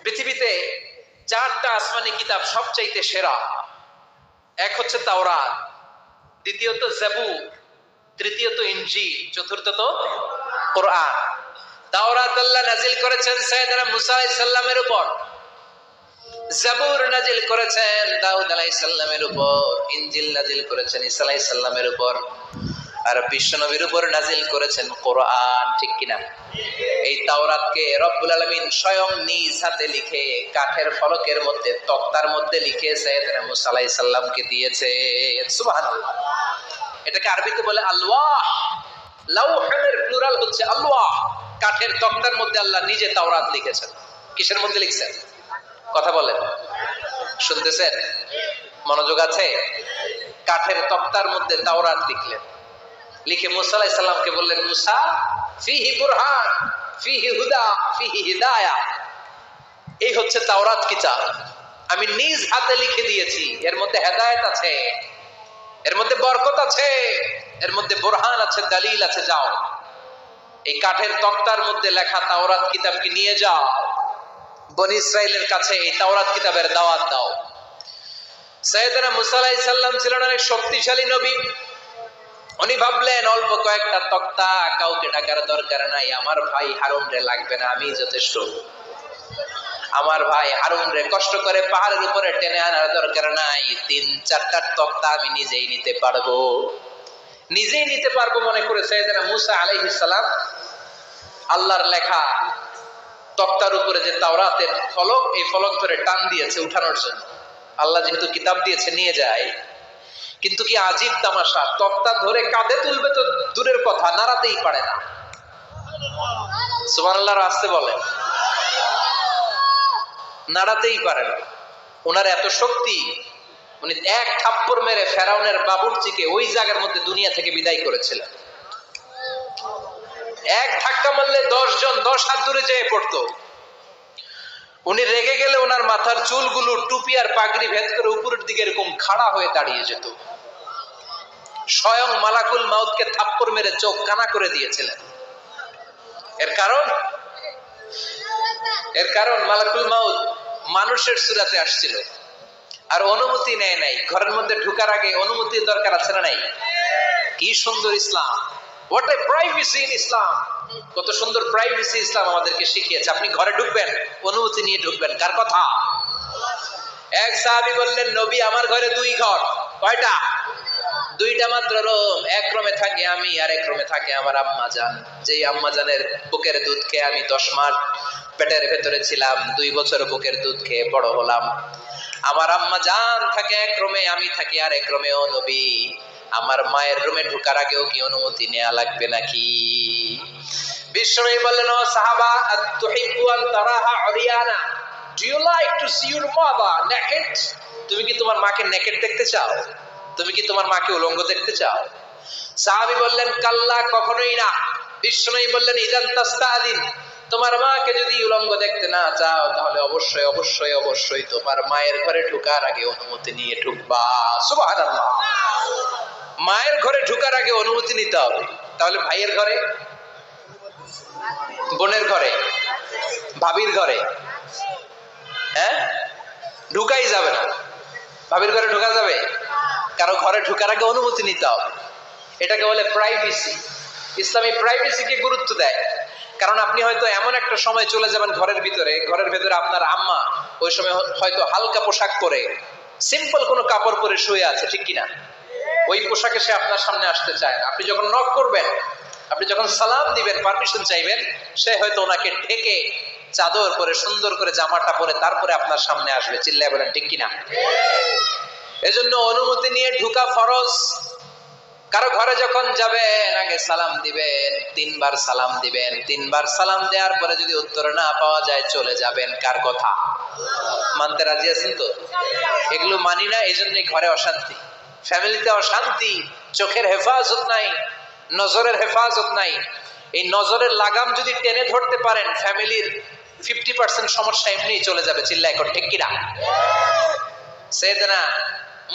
পৃথিবীতে চারটা আসমানি কিতাব সবচাইতে সেরা। এক হচ্ছে তাওরাত, দ্বিতীয়ত জাবুর, তৃতীয়ত ইনজিল, চতুর্থত কোরআন। তাওরাত আল্লাহ নাজিল করেছেন সাইয়েদনা মুসা আলাইহিস সালামের উপর, জাবুর নাজিল করেছেন দাউদ আলাইহিস সালামের উপর, ইনজিল নাজিল করেছেন ঈসা আলাইহিস সালামের উপর, আর বিশ্বনবীর উপর নাজিল করেছেন কোরআন। ঠিক কিনা? এই তাওরাতকে রব্বুল আলামিন স্বয়ং নিজ হাতে লিখে কাঠের ফলকের মধ্যে, তক্তার মধ্যে লিখে সাইয়েদনা মুসা আলাইহিস সালামকে দিয়েছে। সুবহানাল্লাহ। এটাকে আরবিতে বলে আলওয়াহ। লাউহের প্লুরাল হচ্ছে আলওয়াহ। কাঠের তক্তার মধ্যে আল্লাহ নিজে তাওরাত লিখেছেন। কিসের মধ্যে লিখছেন? কথা বলেন, শুনতেছেন? মনোযোগ আছে? কাঠের তক্তার মধ্যে তাওরাত লিখলেন, লিখে মুসা আলাইহিস সালামকে বললেন, মুসা ফিহি বুরহান, ফিহি হুদা, ফিহি হিদায়া। এই হচ্ছে তাওরাত কিতাব, আমি নিজ হাতে লিখে দিয়েছি। এর মধ্যে হেদায়েত আছে, এর মধ্যে বরকত আছে, এর মধ্যে বুরহান আছে, দলিল আছে। যাও এই কাঠের তক্তার মধ্যে লেখা তাওরাত কিতাবকে নিয়ে যাও, বনি ইসরাইলের কাছে এই তাওরাত কিতাবের দাওয়াত দাও। সাইয়েদনা মুসা আলাইহিস সালাম ছিলেন অনেক শক্তিশালী নবী। উনি ভাবলেন অল্প কয়েকটা তক্তা, কাউকে ডাকার দরকার নাই, আমার ভাই হারুন রে লাগবে না, আমি যথেষ্ট। আমার ভাই হারুন রে কষ্ট করে পাহাড়ের উপরে টেনে আনার দরকার নাই, 3-4টা তক্তা আমি নিজেই নিতে পারবো। নিজেই নিতে পারবো মনে করে সাইয়েদনা মুসা আলাইহিস সালাম আল্লাহর লেখা তক্তার উপরে যে তাওরাতের ফলক, এই ফলক ধরে টান দিয়েছে উঠানোর জন্য। আল্লাহ যেহেতু কিতাব দিয়েছে নিয়ে যায়, কিন্তু কি আজীব তামাশা, তক্তা ধরে কাঁধে তুলবে তো দূরের কথা, নাড়াতেই পারে না। সুবহানাল্লাহ, আসতে বলেন, নাড়াতেই পারে না। ওনার এত শক্তি, উনি এক থাপ্পড় মেরে ফেরাউনের বাবুর্চিকে ওই জায়গার মধ্যে দুনিয়া থেকে বিদায় করেছিলেন। এক ধাক্কা মারলে 10 জন 10 হাত দূরে যেয়ে পড়তো। উনি রেগে গেলে ওনার মাথার চুলগুলো টুপি আর পাগড়ি ভেদ করে উপরের দিকে এরকম খাড়া হয়ে দাঁড়িয়ে যেত। স্বয়ং মালাকুল মাউতকে থাপ্পড় মেরে চোখ কানা করে দিয়েছিলেন। এর কারণ মালাকুল মাউত মানুষের সূরাতে আসছিল আর অনুমতি নেয় নাই। ঘরের মধ্যে ঢোকার আগে অনুমতির দরকার আছে না নাই? কি সুন্দর ইসলাম! হোয়াট এ প্রাইভেসি ইন ইসলাম! কত সুন্দর প্রাইভেসি ইসলাম আমাদেরকে শিখিয়েছে। আপনি ঘরে ঢুকবেন, অনুমতি নিয়ে ঢুকবেন। কার কথা? এক সাহাবী বললেন, নবী আমার ঘরে 2 ঘর। কয়টা? 2টা মাত্র রুম। এক রুমে থাকি আমি, আর এক রুমে থাকে আমার আম্মা জান। যেই আম্মা জানের বুকের দুধ খেয়ে আমি 10 মাস পেটের ভেতরে ছিলাম, 2 বছর বুকের দুধ খেয়ে বড় হলাম। আমার আম্মা জান থাকে এক রুমে, আমি থাকি আর এক রুমে। ও নবী, আমার মায়ের রুমে ঢোকার আগেও কি অনুমতি নেওয়া লাগবে নাকি? বিশ্বনবী বললেন, ও সাহাবা, আতুহিব্বু আন তারাহা উরিয়ানা, do you like to see your mother naked? তুমি কি তোমার মাকে নেকেড দেখতে চাও? তুমি কি তোমার মাকে উলঙ্গ দেখতে চাও? সাহাবী বললেন, কাল্লা, কখনোই না। বিশ্বনবী বললেন, ইদান তাস্তাদিন, তোমার মাকে যদি উলঙ্গ দেখতে না চাও তাহলে অবশ্যই অবশ্যই অবশ্যই তোমার মায়ের ঘরে ঢোকার আগে অনুমতি নিয়ে ঢুকবা। সুবহানাল্লাহ। মায়ের ঘরে ঢোকার আগে অনুমতি নিতে হবে। তাহলে ভাইয়ের ঘরে, বোনের ঘরে, ভাবির ঘরে ঢুকাই যাবে না। ভাবির ঘরে ঢোকা যাবে? কারো ঘরে ঢোকার আগে অনুমতি নিতে হবে। এটাকে বলে প্রাইভেসি। ইসলামী প্রাইভেসিকে গুরুত্ব দেয়। কারণ আপনি হয়তো এমন একটা সময় চলে যাবেন ঘরের ভিতরে আপনার আম্মা ওই সময় হয়তো হালকা পোশাক পরে, সিম্পল কোনো কাপড় পরে শুয়ে আছে, ঠিক কিনা? ওই পোশাকে সে আপনার সামনে আসতে চায় না। আপনি যখন নক করবেন, আপনি যখন সালাম দিবেন, পারমিশন চাইবেন, সে হয়তো ওনাকে ঢেকে চাদর পরে সুন্দর করে জামাটা পরে তারপরে আপনার সামনে আসবে। চিল্লায় বলেন, ঠিক কিনা? এজন্য অনুমতি নিয়ে ঢোকা ফরজ। কারো ঘরে যখন যাবেন আগে সালাম দিবেন, 3 বার সালাম দিবেন। 3 বার সালাম দেওয়ার পরে যদি উত্তর না পাওয়া যায় চলে যাবেন। কার কথা? মানতে রাজি আছেন তো? এগুলো মানি না, এই জন্যই ঘরে অশান্তি, ফ্যামিলিতে অশান্তি। চোখের হেফাজত নাই, নজরের হেফাজত নাই। এই নজরের লাগাম যদি টেনে ধরতে পারেন, ফ্যামিলির 50% সমস্যা এমনিই চলে যাবে। চিল্লায় কর, ঠিক কিনা? সাইয়েদনা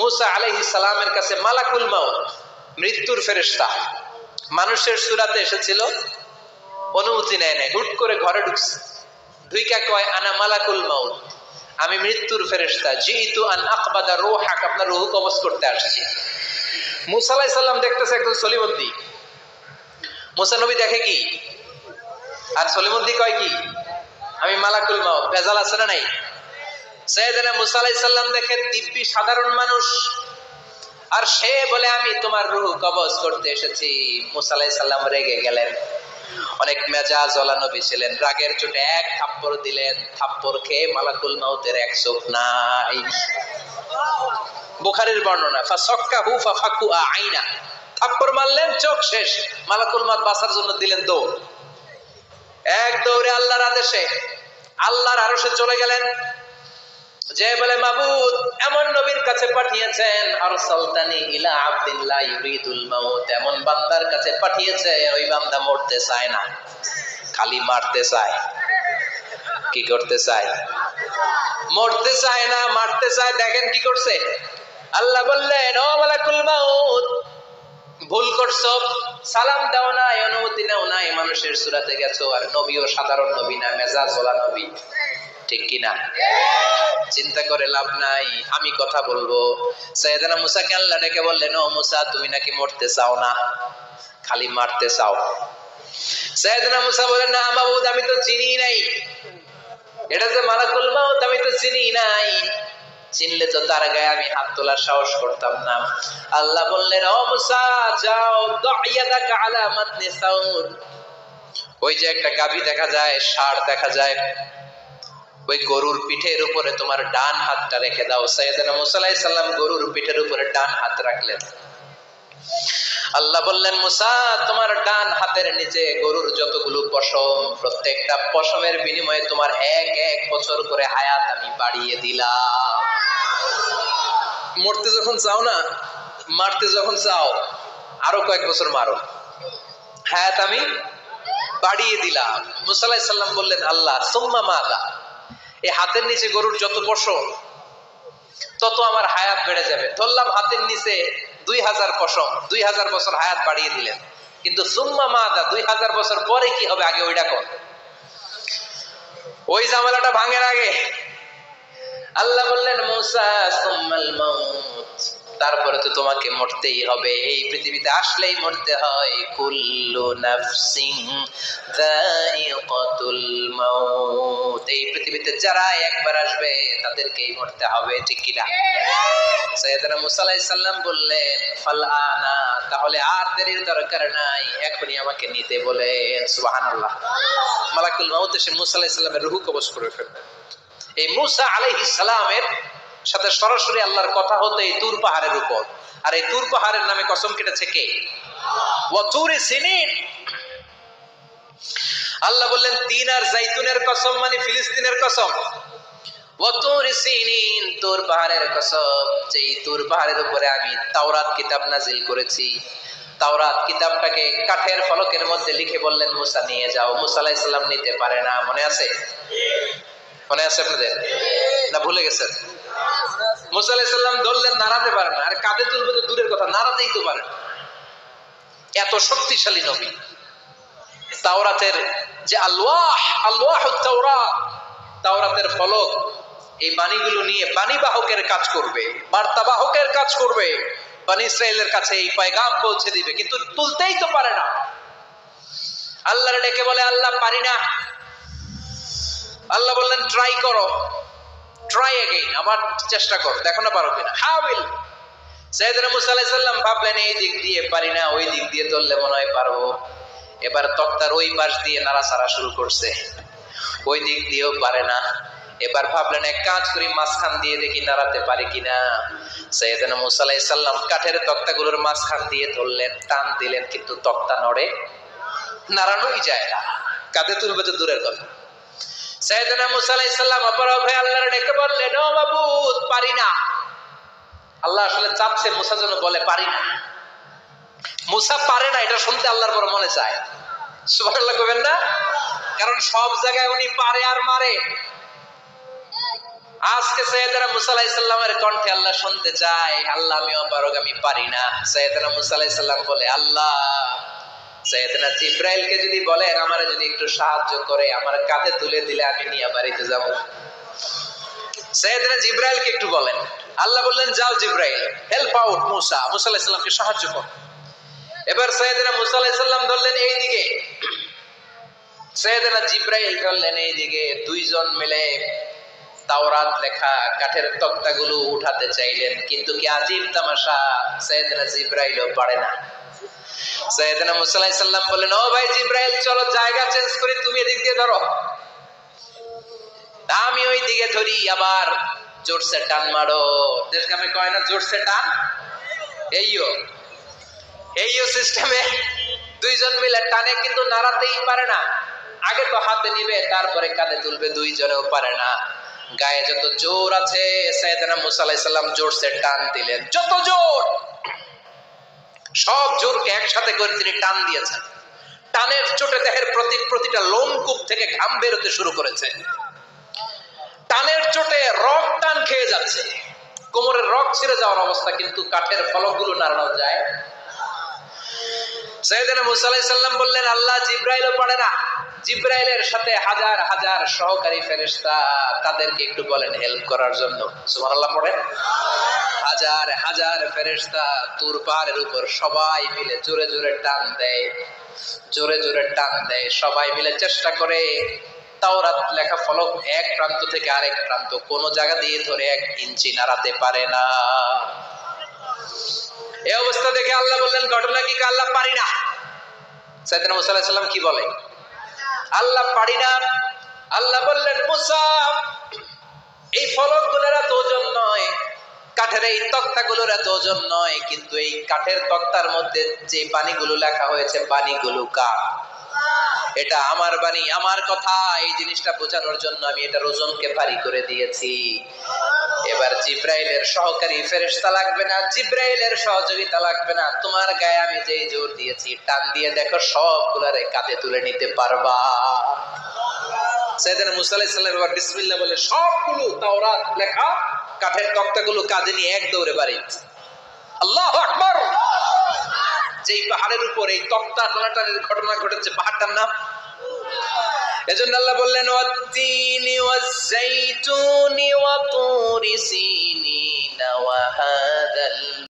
মুসা আলাইহিস সালামের কাছে মালাকুল মাউত, মৃত্যুর ফেরেশতা, মানুষের সূরাতে এসেছিল, অনুমতি নেয় নাই, হুট করে ঘরে ঢুকছে। ঢুইকা কয় আনা মালাকুল মাউত, আমি মৃত্যুর ফেরেশতা, জিতু আন আকবাদা রূহাক, আপনার রূহ কবজ করতে আসছি। মুসা আলাইহিস সালাম দেখতেছে একজন সলিমুদ্দি। মুসা নবী দেখে কি আর সলিমুদ্দি কয় কি আমি মালাকুল মাউত। ভেজাল আছে না নাই? সাইয়েদনা মুসা আলাইহিস সালাম দেখেন দিব্যি সাধারণ মানুষ, আর সে বলে আমি তোমার রূহ কবজ করতে এসেছি। মুসা আলাইহিস সালাম রেগে গেলেন, অনেক মেজাজ ওয়ালা নবী ছিলেন, রাগের চোটে এক থাপ্পড় দিলেন। থাপ্পড় খেয়ে মালাকুল মাউতের এক চোখ নাই। বুখারীর বর্ণনা, ফাসাক্কাহু ফাফাকু আইনা, থাপ্পড় মারলেন চোখ শেষ। মালাকুল মাউত বাঁচার জন্য দিলেন দৌড়, এক দৌড়ে আল্লাহর আদেশে আল্লাহর আরশে চলে গেলেন। যে বলে মাবুদ এমন নবীর কাছে পাঠিয়েছেন, আরসালতানি ইলা আবদিন লা ইউরিদুল মাউত, এমন বান্দার কাছে পাঠিয়েছে ওই বান্দা মরতে চায় না, খালি মারতে চায়। কি করতে চায়? মরতে চায় না, মারতে চায়। দেখেন কি করছে আল্লাহ বললেন, ও মালাকুল মাউত ভুল করছো, সালাম দাও নাই, অনুমতি নাও নাই, মানুষের সূরাতে গেছো, আর নবীও সাধারণ নবী না, মেজাজ ওয়ালা নবী, ঠিক কি না? চিন্তা করে লাভ নাই, আমি কথা বলবো। সাইয়েদনা মুসাকে আল্লাহ ডেকে বললেন, ও মুসা তুমি নাকি মরতে চাও না, খালি মারতে চাও। সাইয়েদনা মুসা বলেন, না মাবুদ আমি তো চিনি নাই, এটা যে মালাকুল মাউত আমি তো চিনি নাই, চিনলে তো তার গায়ে আমি হাত তোলার সাহস করতাম না। আল্লাহ বললেন, ও মুসা যাও, দাইয়াদাকা আলা মাতনি সাউর, ওই যে একটা গাভী দেখা যায়, ষাঁড় দেখা যায়, ওই গরুর পিঠের উপরে তোমার ডান হাতটা রেখে দাও। সাইয়েদনা মুসা আলাইহিস সালাম গরুর পিঠের উপরে ডান হাত রাখলেন। আল্লাহ বললেন, মুসা তোমার ডান হাতের নিচে গরুর যতগুলো পশম, প্রত্যেকটা পশমের বিনিময়ে তোমার এক এক বছর করে হায়াত আমি বাড়িয়ে দিলাম। মরতে যখন চাও না, মারতে যখন চাও, আরো কয়েক বছর মারো, হায়াত আমি বাড়িয়ে দিলাম। মুসা আলাইহিস সালাম বললেন, আল্লাহ সুম্মা মাযা, এই হাতের নিচে গরুর যত পশম তত আমার হায়াত বেড়ে যাবে। ধরলাম হাতের নিচে 2000 পশম, 2000 বছর হায়াত বাড়িয়ে দিলেন, কিন্তু সুম্মা মাযা 2000 বছর পরে কি হবে আগে ওইটা কর। ওই ঝামেলাটা ভাঙের আগে আল্লাহ বললেন, মুসা সুম্মাল মাউত, তারপরে তো তোমাকে মরতেই হবে, এই পৃথিবীতে আসলেই মরতে হয়। কুল্লু নাফসিন যায়িকাতুল মাউত, এই পৃথিবীতে যারা একবার আসবে তাদেরকেই মরতে হবে, ঠিক কি না? সাইয়েদনা মুসা আলাইহিস সালাম বললেন, ফালআনা, তাহলে আর দেরির দরকার নাই, এখনই আমাকে নিতে বলেন। সুবহানাল্লাহ। মালাকুল মাউত এসে মুসা আলাইহিস সালামের রূহ কবজ করে ফেললেন। এই মুসা আলাইহিস সালামের সাথে সরাসরি আল্লাহর কথা হতো এই তুর পাহাড়ের উপর, আর এই তুর পাহাড়ের নামে কসম কেটেছে কে? ওয়া তুরি সিনিন। আল্লাহ বললেন, তিন আর জাইতুনের কসম মানে ফিলিস্তিনের কসম। ওয়া তুরি সিনিন, তুর পাহাড়ের কসম, যেই তুর পাহাড়ের উপরে আমি তাওরাত কিতাব নাজিল করেছি। তাওরাত কিতাবটাকে কাঠের ফলকের মধ্যে লিখে বললেন, মুসা নিয়ে যাও। মুসা আলাইহিস সালাম নিতে পারে না, মনে আছে? মনে আছে আপনাদের না ভুলে গেছেন? মুসা আলাইহিস সালাম ধরলেন, নাড়াতে পারেন না, আর কাঁধে তুলবে তো দূরের কথা, নাড়াতেই তো পারেন। এত শক্তিশালী নবী। তাওরাতের যে আলওয়াহুত তাওরাত, তাওরাতের ফলক, এই বাণীগুলো নিয়ে বাণীবাহকের কাজ করবে, বার্তাবাহকের কাজ করবে, বনি ইসরাইলের কাছে এই পয়গাম পৌঁছে দিবে, কিন্তু তুলতেই তো পারে না। আল্লাহর ডেকে বলে, আল্লাহ পারি না। আল্লাহ বললেন, ট্রাই করো, ট্রাই এগেইন, আবার চেষ্টা করো, দেখো না পারো কিনা। হাউইল। সাইয়েদনা মুসা আলাইহিস সালাম ভাবলেন, এই দিক দিয়ে পারি না, ওই দিক দিয়ে ধরলে মনে হয় পারবো। এবার তক্তার ওই পাশ দিয়ে নাড়াচাড়া শুরু করছে, ওই দিক দিয়েও পারে না। এবার ভাবলেন, এক কাজ করি, মাঝখান দিয়ে দেখি নাড়াতে পারি কিনা। সাইয়েদনা মুসা আলাইহিস সালাম কাঠের তক্তাগুলোর মাঝখান দিয়ে ধরলেন, টান দিলেন, কিন্তু তক্তা নড়ে, নাড়ানোই যায় না, কাঁধে তুলবে তো দূরের কথা। সাইয়েদনা মুসা আলাইহিস সালাম অপরাধ হয়ে আল্লাহর ডেকে বললেন, ও মাবুদ পারি না। আল্লাহ আসলে চাপছে মুসা যেন বলে পারি না। মুসা পারে না এটা শুনতে আল্লাহর বড় মনে চায়। সুবহানাল্লাহ কইবেন না? কারণ সব জায়গায় উনি পারে আর মারে। আজকে সাইয়েদনা মুসা আলাইহিস সালামের কণ্ঠে আল্লাহ শুনতে চায়, আল্লাহ আমি অপারগ, আমি পারি না। সাইয়েদনা মুসা আলাইহিস সালাম বলে, আল্লাহ সাইয়েদনা জিব্রাইলকে যদি বলেন আমারে যদি একটু সাহায্য করে আমার কাঁধে তুলে দিলে আমি নিয়ে বাড়িতে যাব। সাইয়েদনা জিব্রাইলকে একটু বলেন। আল্লাহ বললেন যাও জিব্রাইল, হেল্প আউট মুসা, মুসা আলাইহিস সালামকে সাহায্য কর। এবার সাইয়েদনা মুসা আলাইহিস সালাম ধরলেন এইদিকে, সাইয়েদনা জিব্রাইল ধরলেন এইদিকে। দুইজন মিলে তাওরাত লেখা কাঠের তক্তাগুলো উঠাতে চাইলেন, কিন্তু কি আজীব তামাশা, সাইয়েদনা জিব্রাইলও পারে না। সাইয়েদনা মুসা আলাইহিস সালাম বললেন, ও ভাই জিব্রাইল চলো জায়গা চেঞ্জ করি, তুমি এদিক দিয়ে ধরো। আমি ওই দিকে ধরি, আবার জোরসে টান মারো। দেশগামে কয় না জোরসে টান, এইও সিস্টেমে দুইজন মিলে টানে, কিন্তু নাড়াতেই পারে না। আগে তো হাতে নিবে তারপরে কাঁধে তুলবে, দুইজনেও পারে না। গায়ে যত জোর আছে সাইয়েদনা মুসা আলাইহিস সালাম জোরসে টান দিলেন, যত জোর, সব জোরকে একসাথে করে তিনি টান দিয়েছেন। টানের চোটে দেহের প্রতিটা লোমকূপ থেকে ঘাম বেরোতে শুরু করেছে। টানের চোটে রক টান খেয়ে যাচ্ছে, কোমরের রক ছিঁড়ে যাওয়ার অবস্থা, কিন্তু কাঠের ফলকগুলো নাড়ানো যায়। সাইয়েদনা মুসা আলাইহিস সালাম বললেন, আল্লাহ জিব্রাইলও পারে না। জিব্রাইলের সাথে হাজার হাজার সহকারী ফেরেশতা, তাদেরকে একটু বলেন হেল্প করার জন্য। সুবহানাল্লাহ পড়েন। হাজার হাজার ফেরেশতা তুর পাহাড়ের উপর সবাই মিলে জোরে জোরে টান দেয়, জোরে জোরে টান দেয়। সবাই মিলে চেষ্টা করে তাওরাত লেখা ফলক এক প্রান্ত থেকে আরেক প্রান্ত কোন জায়গা দিয়ে ধরে 1 ইঞ্চি নাড়াতে পারে না। এই অবস্থা দেখে আল্লাহ বললেন, ঘটনা কি? আল্লাহ পারি না। সাইয়েদনা মুসা আলাইহিস সালাম কি বলে? আল্লাহ পারি না। আল্লাহ বললেন, মুসা এই ফলকগুলোর এত ওজন নয়, কাঠের এই তক্তাগুলোর এত ওজন নয়, কিন্তু এই কাঠের তক্তার মধ্যে যে বাণীগুলো লেখা হয়েছে বাণীগুলো কার? এটা আমার বাণী, আমার কথা। এই জিনিসটা বোঝানোর জন্য আমি এটার ওজনকে ভারী করে দিয়েছি। এবার জিব্রাইলের সহকারী ফেরেশতা লাগবে না, জিব্রাইলের সহযোগিতা লাগবে না, তোমার গায়ে আমি যেই জোর দিয়েছি টান দিয়ে দেখো সবগুলারে কাঁধে তুলে নিতে পারবা। সাইয়েদনা মুসা আলাইহিস সালাম এবার বিসমিল্লাহ বলে সবগুলো তাওরাত লেখা কাঠের তক্তাগুলো কাঁধে নিয়ে এক দৌড়ে বাড়িছে। আল্লাহু আকবার। যেই পাহাড়ের উপর এই তক্তা টানাটানির ঘটনা ঘটেছে, পাহাড়টার নাম, এজন্য আল্লাহ বললেন, ওয়াত-তিনি ওয়াজ-যাইতুনি ওয়া তুরি সিনিনা ওয়া হাদাল